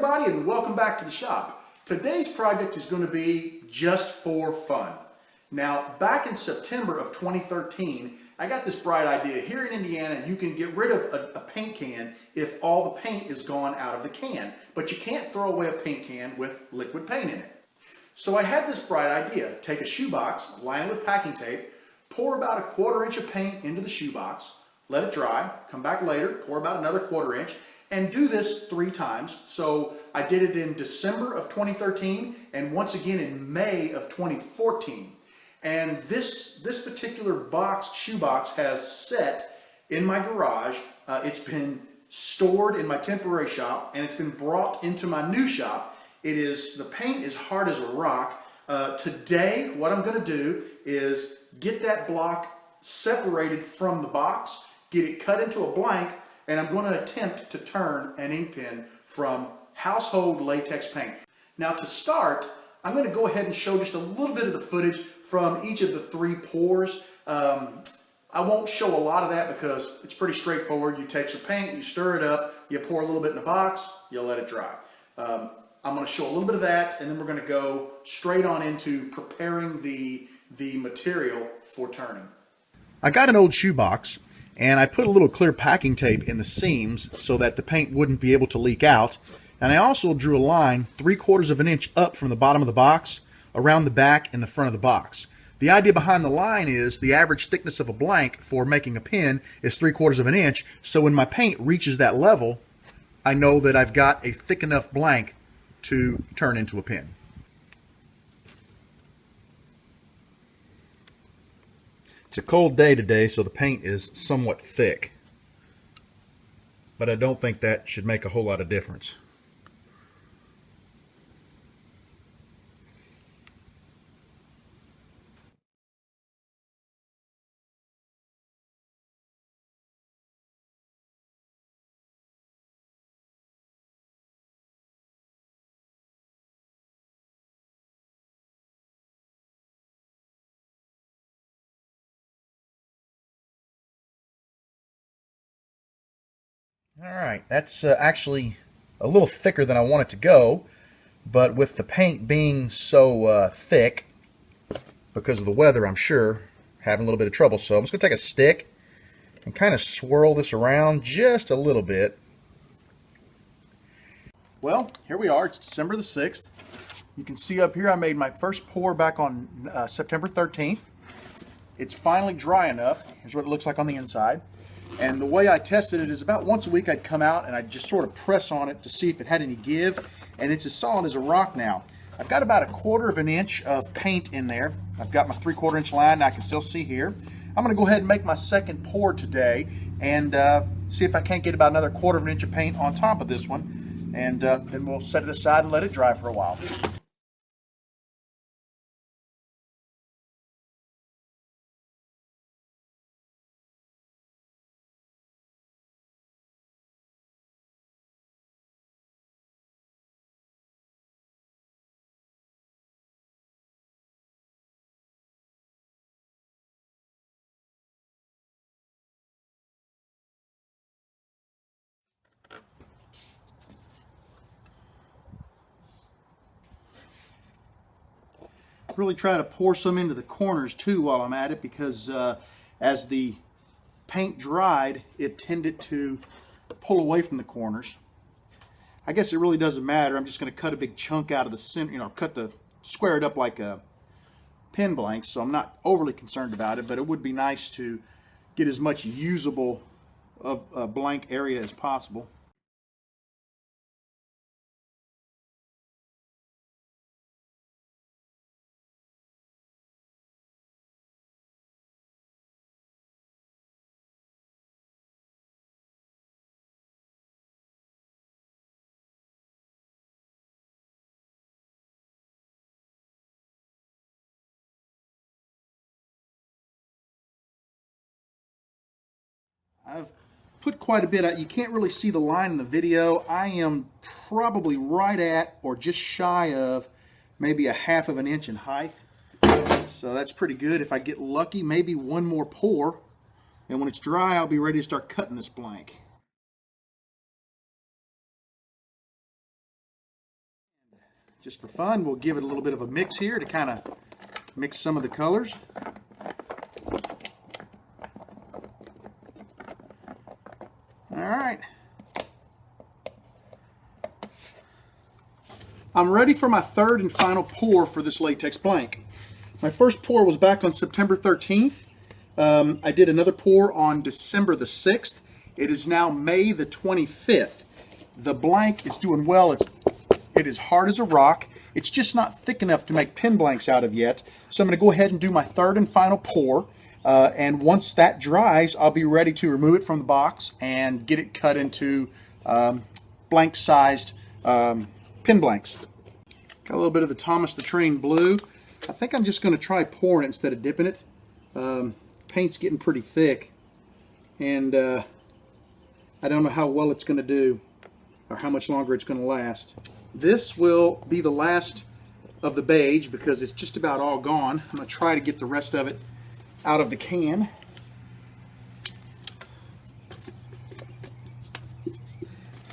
everybody, and welcome back to the shop. Today's project is going to be just for fun. Now, back in September of 2013, I got this bright idea. Here in Indiana, you can get rid of a paint can if all the paint is gone out of the can, but you can't throw away a paint can with liquid paint in it. So I had this bright idea. Take a shoebox, line it with packing tape, pour about a 1/4 inch of paint into the shoebox, let it dry, come back later, pour about another 1/4 inch, and do this 3 times. So I did it in December of 2013 and once again in May of 2014. And this particular shoebox has set in my garage. It's been stored in my temporary shop and it's been brought into my new shop. The paint is hard as a rock. Today, what I'm going to do is get that block separated from the box, get it cut into a blank, and I'm going to attempt to turn an ink pen from household latex paint. Now to start, I'm going to go ahead and show just a little bit of the footage from each of the 3 pours. I won't show a lot of that because it's pretty straightforward. You take some paint, you stir it up, you pour a little bit in a box, you let it dry. I'm going to show a little bit of that, and then we're going to go straight on into preparing the material for turning. I got an old shoebox, and I put a little clear packing tape in the seams so that the paint wouldn't be able to leak out. And I also drew a line 3/4 of an inch up from the bottom of the box, around the back and the front of the box. The idea behind the line is the average thickness of a blank for making a pen is 3/4 of an inch, so when my paint reaches that level, I know that I've got a thick enough blank to turn into a pen. It's a cold day today, so the paint is somewhat thick, but I don't think that should make a whole lot of difference. Alright, that's actually a little thicker than I want it to go, but with the paint being so thick, because of the weather, I'm sure, having a little bit of trouble. So I'm just going to take a stick and kind of swirl this around just a little bit. Well, here we are. It's December the 6th. You can see up here I made my first pour back on September 13th. It's finally dry enough. Here's what it looks like on the inside. And the way I tested it is about once a week I'd come out and I'd just sort of press on it to see if it had any give, and it's as solid as a rock now. I've got about a 1/4 of an inch of paint in there. I've got my 3/4 inch line, and I can still see here. I'm going to go ahead and make my second pour today and see if I can't get about another 1/4 of an inch of paint on top of this one, and then we'll set it aside and let it dry for a while. Really try to pour some into the corners too while I'm at it, because as the paint dried, it tended to pull away from the corners. I guess it really doesn't matter. I'm just going to cut a big chunk out of the center, square it up like a pen blank, so I'm not overly concerned about it, but it would be nice to get as much usable of a blank area as possible. I've put quite a bit out. You can't really see the line in the video. I am probably right at or just shy of maybe a 1/2 of an inch in height. So that's pretty good. If I get lucky, maybe one more pour, and when it's dry, I'll be ready to start cutting this blank. Just for fun, we'll give it a little bit of a mix here to kind of mix some of the colors. All right. I'm ready for my third and final pour for this latex blank. My first pour was back on September 13th. I did another pour on December the 6th. It is now May the 25th. The blank is doing well. It is hard as a rock. It's just not thick enough to make pin blanks out of yet. So I'm going to go ahead and do my third and final pour. And once that dries, I'll be ready to remove it from the box and get it cut into blank-sized pin blanks. Got a little bit of the Thomas the Train Blue. I think I'm just going to try pouring it instead of dipping it. Paint's getting pretty thick, and I don't know how well it's going to do or how much longer it's going to last. This will be the last of the beige because it's just about all gone. I'm going to try to get the rest of it out of the can.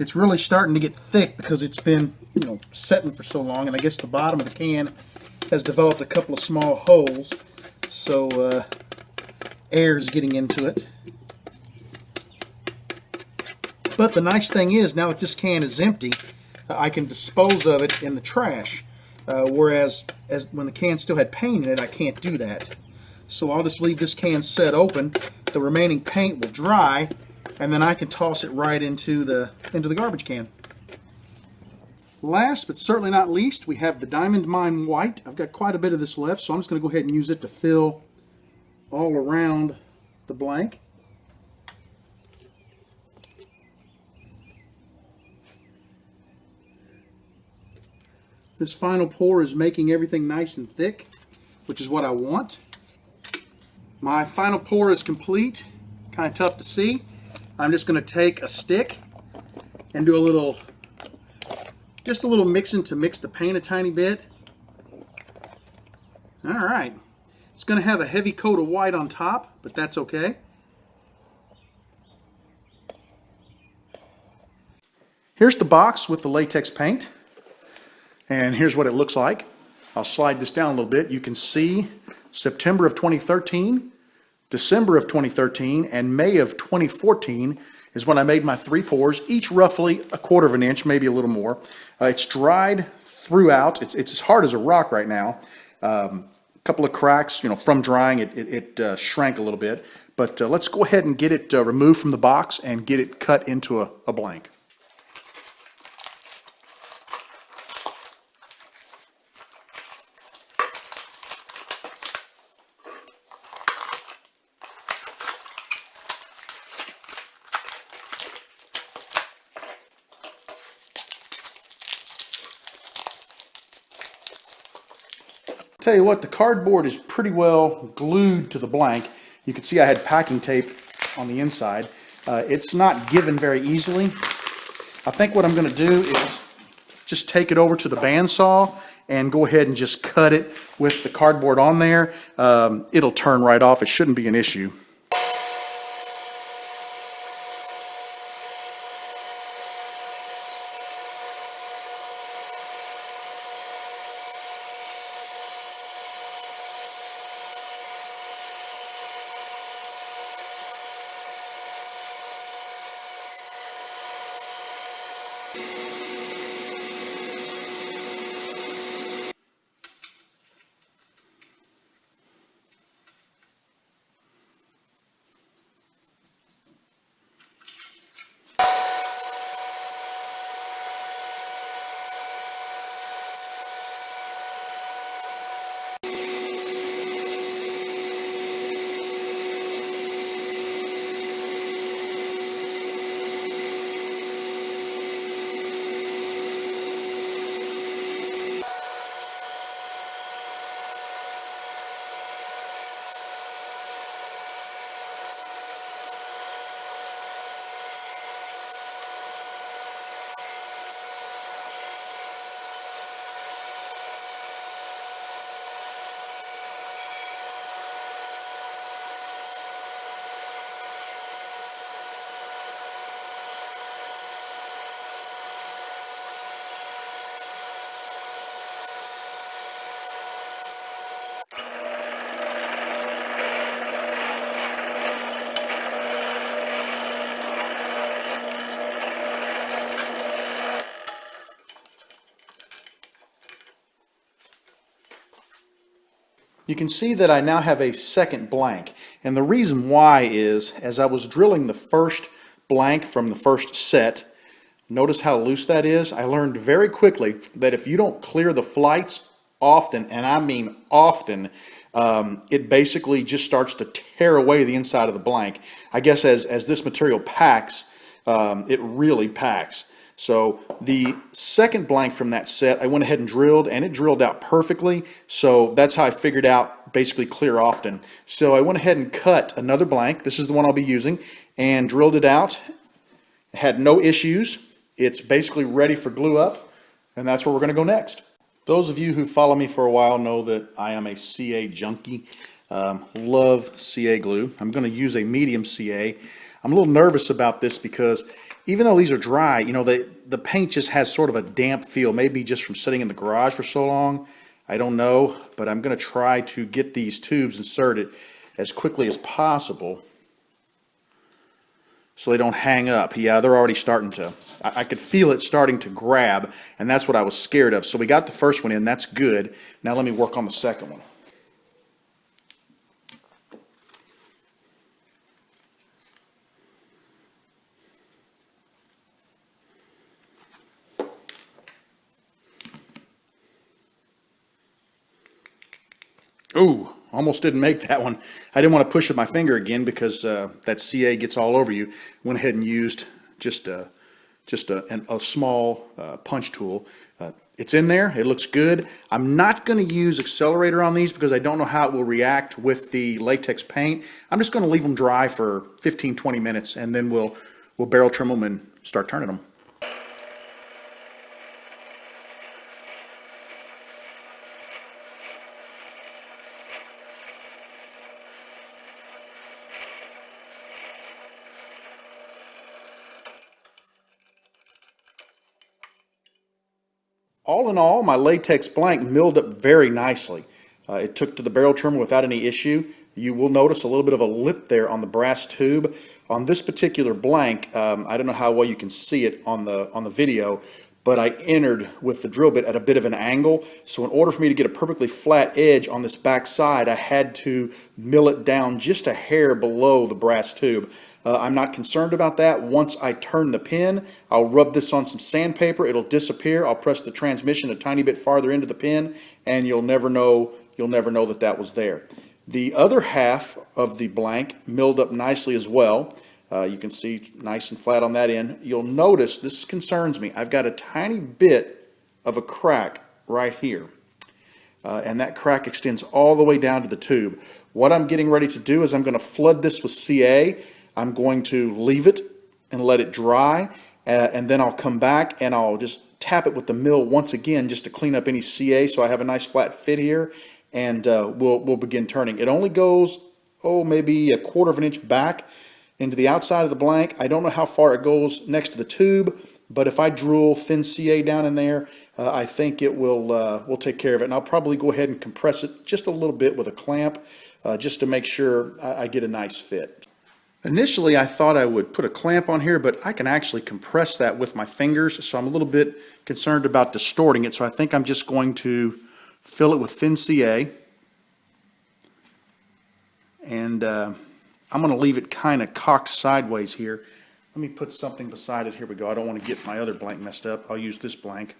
It's really starting to get thick because it's been, setting for so long, and I guess the bottom of the can has developed a couple of small holes, so air is getting into it. But the nice thing is, now that this can is empty, I can dispose of it in the trash, whereas when the can still had paint in it, I can't do that. So I'll just leave this can set open. The remaining paint will dry, and then I can toss it right into the garbage can. Last but certainly not least, we have the Diamond Mine White. I've got quite a bit of this left, so I'm just going to go ahead and use it to fill all around the blank. This final pour is making everything nice and thick, which is what I want. My final pour is complete. Kind of tough to see. I'm just going to take a stick and do just a little mixing to mix the paint a tiny bit. All right. It's going to have a heavy coat of white on top, but that's okay. Here's the box with the latex paint. And here's what it looks like. I'll slide this down a little bit. You can see September of 2013, December of 2013, and May of 2014 is when I made my 3 pours, each roughly 1/4 of an inch, maybe a little more. It's dried throughout. It's as hard as a rock right now. A couple of cracks, from drying, it shrank a little bit. But let's go ahead and get it removed from the box and get it cut into a blank. Tell you what, the cardboard is pretty well glued to the blank. You can see I had packing tape on the inside. It's not given very easily. I think what I'm going to do is just take it over to the bandsaw and go ahead and just cut it with the cardboard on there. It'll turn right off. It shouldn't be an issue. You can see that I now have a second blank, and the reason why is, as I was drilling the first blank from the first set, notice how loose that is? I learned very quickly that if you don't clear the flights often, and I mean often, it basically just starts to tear away the inside of the blank. I guess as this material packs, it really packs. So the second blank from that set, I went ahead and drilled, and it drilled out perfectly. So that's how I figured out basically clear often. So I went ahead and cut another blank. This is the one I'll be using, and drilled it out. It had no issues. It's basically ready for glue up, and that's where we're going to go next. Those of you who follow me for a while know that I am a CA junkie. Love CA glue. I'm going to use a medium CA. I'm a little nervous about this because even though these are dry, you know, the paint just has sort of a damp feel, maybe just from sitting in the garage for so long. I don't know, but I'm going to try to get these tubes inserted as quickly as possible so they don't hang up. Yeah, they're already starting to. I could feel it starting to grab, and that's what I was scared of. So we got the first one in, that's good. Now let me work on the second one. Ooh, almost didn't make that one. I didn't want to push with my finger again because that CA gets all over you. Went ahead and used just a small punch tool. It's in there. It looks good. I'm not going to use accelerator on these because I don't know how it will react with the latex paint. I'm just going to leave them dry for 15-20 minutes, and then we'll barrel trim them and start turning them. All in all, my latex blank milled up very nicely. It took to the barrel trimmer without any issue. You will notice a little bit of a lip there on the brass tube. On this particular blank, I don't know how well you can see it on the video, but I entered with the drill bit at a bit of an angle. So in order for me to get a perfectly flat edge on this back side, I had to mill it down just a hair below the brass tube. I'm not concerned about that. Once I turn the pin, I'll rub this on some sandpaper. It'll disappear. I'll press the transmission a tiny bit farther into the pin, and you'll never know that that was there. The other half of the blank milled up nicely as well. You can see nice and flat on that end. You'll notice, this concerns me, I've got a tiny bit of a crack right here. And that crack extends all the way down to the tube. What I'm getting ready to do is I'm going to flood this with CA. I'm going to leave it and let it dry, and then I'll come back and I'll just tap it with the mill once again just to clean up any CA so I have a nice flat fit here, and we'll begin turning. It only goes, maybe 1/4 of an inch back into the outside of the blank. I don't know how far it goes next to the tube, but if I drill thin CA down in there, I think it will take care of it. And I'll probably go ahead and compress it just a little bit with a clamp just to make sure I get a nice fit. Initially, I thought I would put a clamp on here, but I can actually compress that with my fingers, so I'm a little bit concerned about distorting it. So I think I'm just going to fill it with thin CA, and I'm going to leave it kind of cocked sideways here. Let me put something beside it. Here we go. I don't want to get my other blank messed up. I'll use this blank.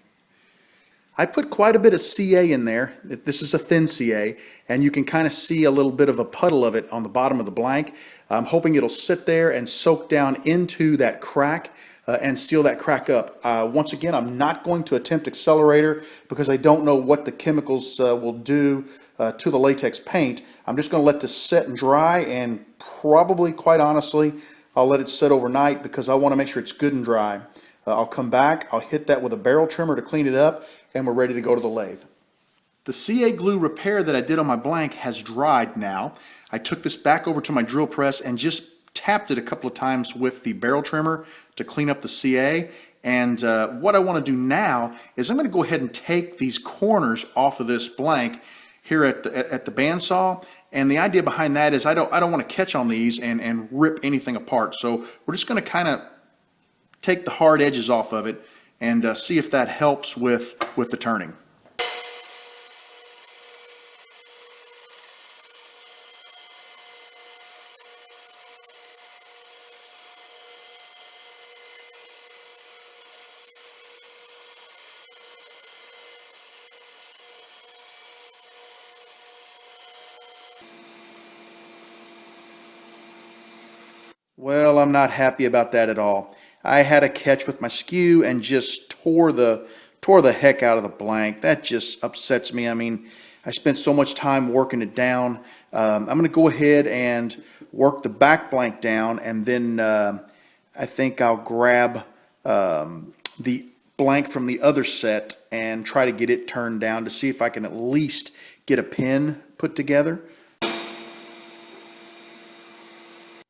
I put quite a bit of CA in there. This is a thin CA, and you can kind of see a little bit of a puddle of it on the bottom of the blank. I'm hoping it'll sit there and soak down into that crack and seal that crack up. Once again, I'm not going to attempt accelerator because I don't know what the chemicals will do to the latex paint. I'm just going to let this set and dry, and probably, quite honestly, I'll let it sit overnight because I want to make sure it's good and dry. I'll come back, I'll hit that with a barrel trimmer to clean it up, and we're ready to go to the lathe. The CA glue repair that I did on my blank has dried now. I took this back over to my drill press and just tapped it a couple of times with the barrel trimmer to clean up the CA. And what I want to do now is I'm going to go ahead and take these corners off of this blank here at the bandsaw. And the idea behind that is I don't want to catch on these and rip anything apart. So we're just going to kind of take the hard edges off of it and see if that helps with the turning. Well, I'm not happy about that at all. I had a catch with my skew and just tore the heck out of the blank. That just upsets me. I mean, I spent so much time working it down. I'm going to go ahead and work the back blank down, and then I think I'll grab the blank from the other set and try to get it turned down to see if I can at least get a pin put together.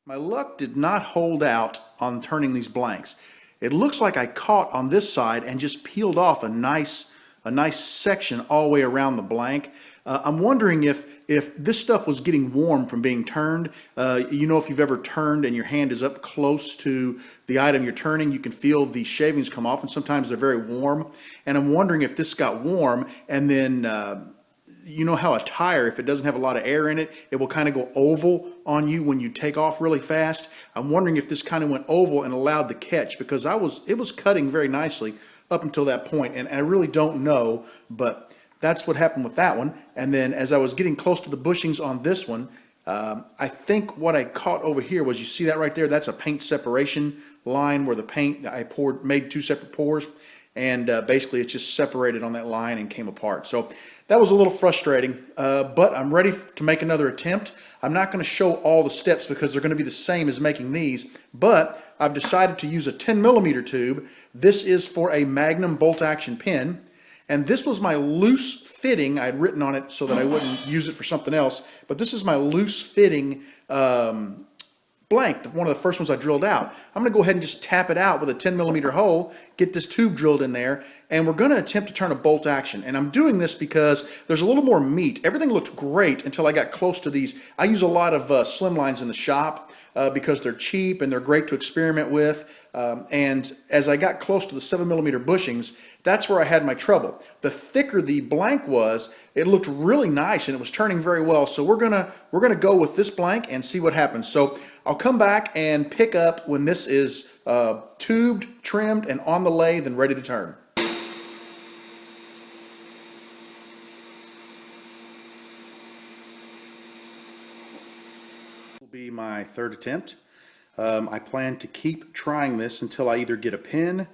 My luck did not hold out on turning these blanks. It looks like I caught on this side and just peeled off a nice section all the way around the blank. I'm wondering if this stuff was getting warm from being turned. You know, if you've ever turned and your hand is up close to the item you're turning, you can feel the shavings come off, and sometimes they're very warm. And I'm wondering if this got warm, and then you know how a tire, if it doesn't have a lot of air in it, it will kind of go oval on you when you take off really fast. I'm wondering if this kind of went oval and allowed the catch, because it was cutting very nicely up until that point, and I really don't know, but that's what happened with that one. And then as I was getting close to the bushings on this one, I think what I caught over here was, you see that right there? That's a paint separation line where the paint I made two separate pours, and basically it just separated on that line and came apart. So that was a little frustrating, but I'm ready to make another attempt. I'm not going to show all the steps because they're going to be the same as making these, but I've decided to use a 10mm tube. This is for a Magnum bolt action pin, and this was my loose fitting. I had written on it so that I wouldn't use it for something else, but this is my loose fitting blank, one of the first ones I drilled out. I'm going to go ahead and just tap it out with a 10mm hole, get this tube drilled in there, and we're going to attempt to turn a bolt action. And I'm doing this because there's a little more meat. Everything looked great until I got close to these. I use a lot of slimlines in the shop because they're cheap and they're great to experiment with. And as I got close to the 7mm bushings, that's where I had my trouble. The thicker the blank was, it looked really nice and it was turning very well. So we're gonna go with this blank and see what happens. So I'll come back and pick up when this is tubed, trimmed, and on the lathe and ready to turn. Will be my third attempt. I plan to keep trying this until I either get a pin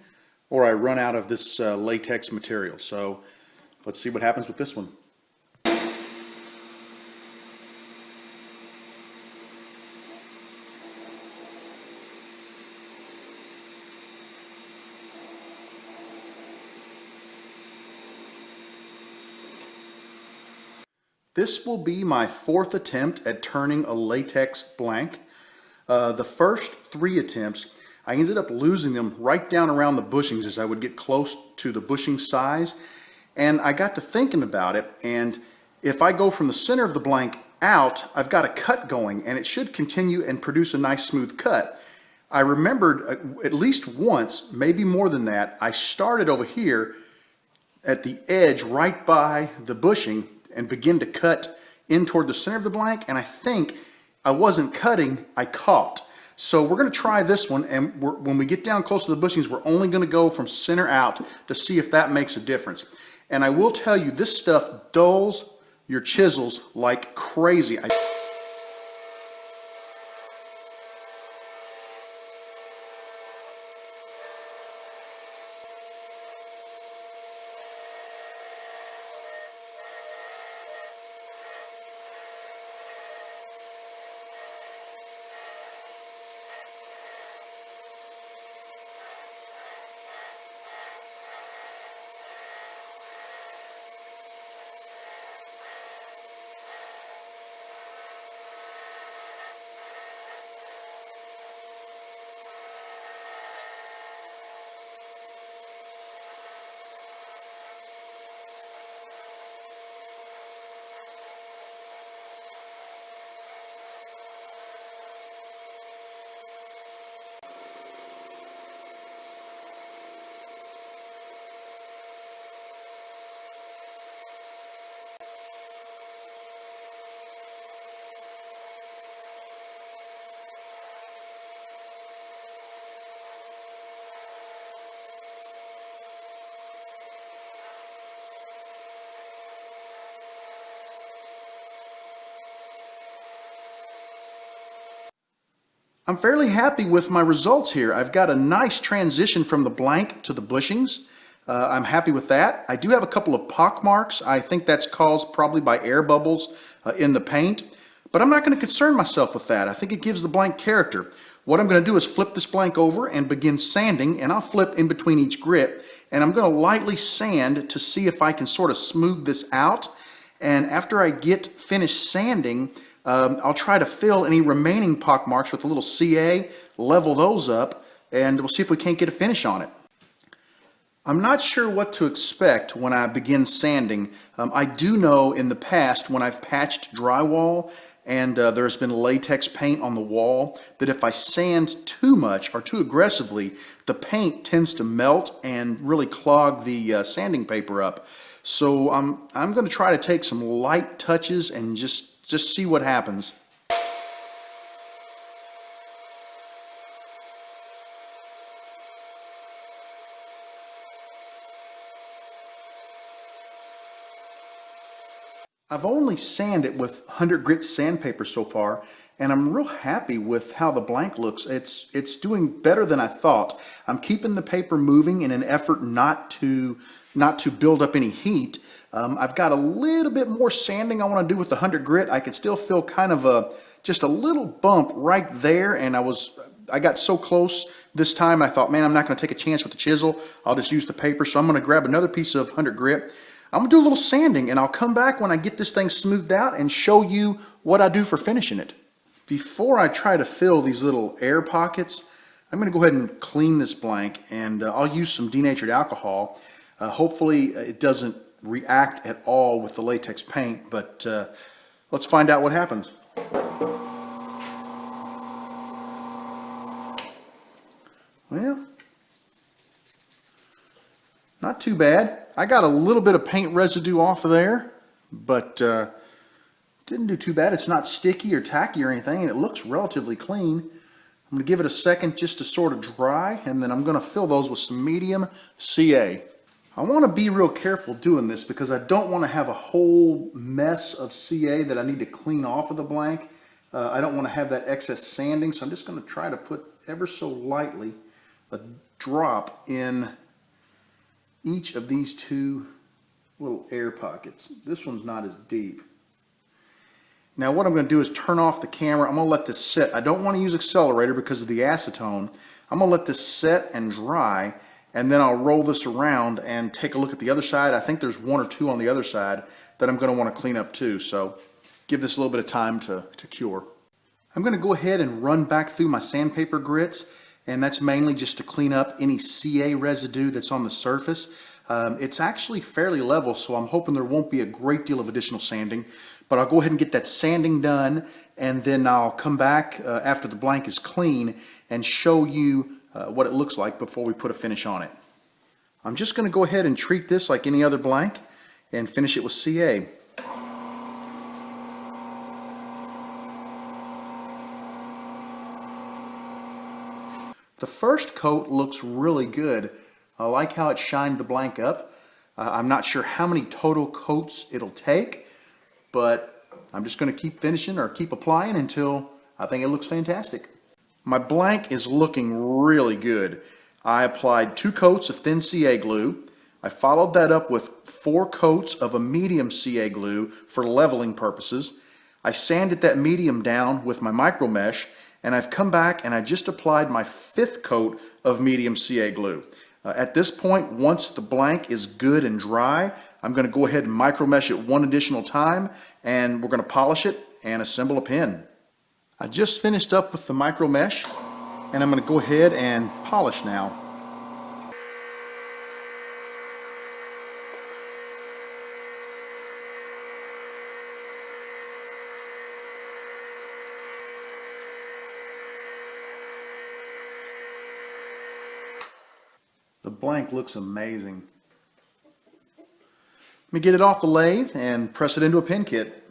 or I run out of this latex material. So let's see what happens with this one. This will be my fourth attempt at turning a latex blank. The first three attempts, I ended up losing them right down around the bushings as I would get close to the bushing size. And I got to thinking about it, and if I go from the center of the blank out, I've got a cut going, and it should continue and produce a nice smooth cut. I remembered at least once, maybe more than that, I started over here at the edge right by the bushing and begin to cut in toward the center of the blank, and I think I wasn't cutting, I caught. So we're going to try this one, and when we get down close to the bushings, we're only going to go from center out to see if that makes a difference. And I will tell you, this stuff dulls your chisels like crazy. I'm fairly happy with my results here. I've got a nice transition from the blank to the bushings. I'm happy with that. I do have a couple of pock marks. I think that's caused probably by air bubbles in the paint, but I'm not going to concern myself with that. I think it gives the blank character. What I'm going to do is flip this blank over and begin sanding, and I'll flip in between each grit, and I'm going to lightly sand to see if I can sort of smooth this out. And after I get finished sanding, I'll try to fill any remaining pock marks with a little CA, level those up, and we'll see if we can't get a finish on it. I'm not sure what to expect when I begin sanding. I do know in the past when I've patched drywall and there's been latex paint on the wall, that if I sand too much or too aggressively, the paint tends to melt and really clog the sanding paper up. So I'm going to try to take some light touches and just see what happens. I've only sanded with 100 grit sandpaper so far, and I'm real happy with how the blank looks. It's doing better than I thought. I'm keeping the paper moving in an effort not to build up any heat. I've got a little bit more sanding I want to do with the 100 grit. I can still feel kind of just a little bump right there, and I got so close this time I thought, man, I'm not going to take a chance with the chisel. I'll just use the paper. So I'm going to grab another piece of 100 grit. I'm going to do a little sanding, and I'll come back when I get this thing smoothed out and show you what I do for finishing it. Before I try to fill these little air pockets, I'm going to go ahead and clean this blank, and I'll use some denatured alcohol. Hopefully it doesn't react at all with the latex paint, but let's find out what happens. Well, not too bad. I got a little bit of paint residue off of there, but didn't do too bad. It's not sticky or tacky or anything, and it looks relatively clean. I'm going to give it a second just to sort of dry, and then I'm going to fill those with some medium CA. I want to be real careful doing this because I don't want to have a whole mess of CA that I need to clean off of the blank. I don't want to have that excess sanding, so I'm just going to try to put ever so lightly a drop in each of these two little air pockets. This one's not as deep. Now what I'm going to do is turn off the camera. I'm going to let this sit. I don't want to use accelerator because of the acetone. I'm going to let this set and dry, and then I'll roll this around and take a look at the other side. I think there's one or two on the other side that I'm going to want to clean up too, so give this a little bit of time to cure. I'm going to go ahead and run back through my sandpaper grits, and that's mainly just to clean up any CA residue that's on the surface. It's actually fairly level, so I'm hoping there won't be a great deal of additional sanding, but I'll go ahead and get that sanding done, and then I'll come back after the blank is clean and show you what it looks like before we put a finish on it. I'm just going to go ahead and treat this like any other blank and finish it with CA. The first coat looks really good. I like how it shined the blank up. I'm not sure how many total coats it'll take, but I'm just going to keep finishing or keep applying until I think it looks fantastic. My blank is looking really good. I applied 2 coats of thin CA glue. I followed that up with 4 coats of a medium CA glue for leveling purposes. I sanded that medium down with my micro mesh, and I've come back and I just applied my 5th coat of medium CA glue. At this point, once the blank is good and dry, I'm going to go ahead and micro mesh it one additional time, and we're going to polish it and assemble a pin. I just finished up with the micro mesh, and I'm going to go ahead and polish now. The blank looks amazing. Let me get it off the lathe and press it into a pin kit.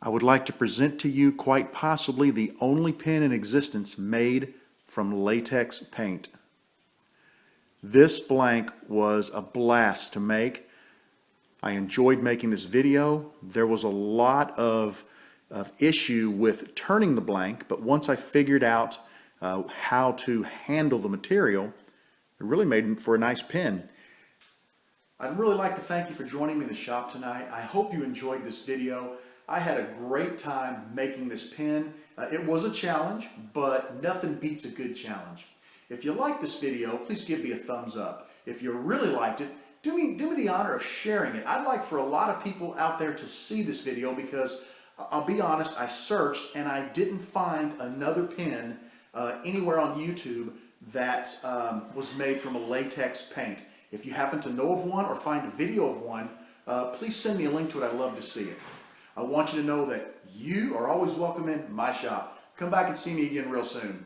I would like to present to you quite possibly the only pin in existence made from latex paint. This blank was a blast to make. I enjoyed making this video. There was a lot of issue with turning the blank, but once I figured out how to handle the material. It really made for a nice pen. I'd really like to thank you for joining me in the shop tonight. I hope you enjoyed this video. I had a great time making this pen. It was a challenge, but nothing beats a good challenge. If you like this video, please give me a thumbs up. If you really liked it, do me the honor of sharing it. I'd like for a lot of people out there to see this video because I'll be honest, I searched and I didn't find another pen anywhere on YouTube that was made from a latex paint. If you happen to know of one or find a video of one, please send me a link to it. I'd love to see it. I want you to know that you are always welcome in my shop. Come back and see me again real soon.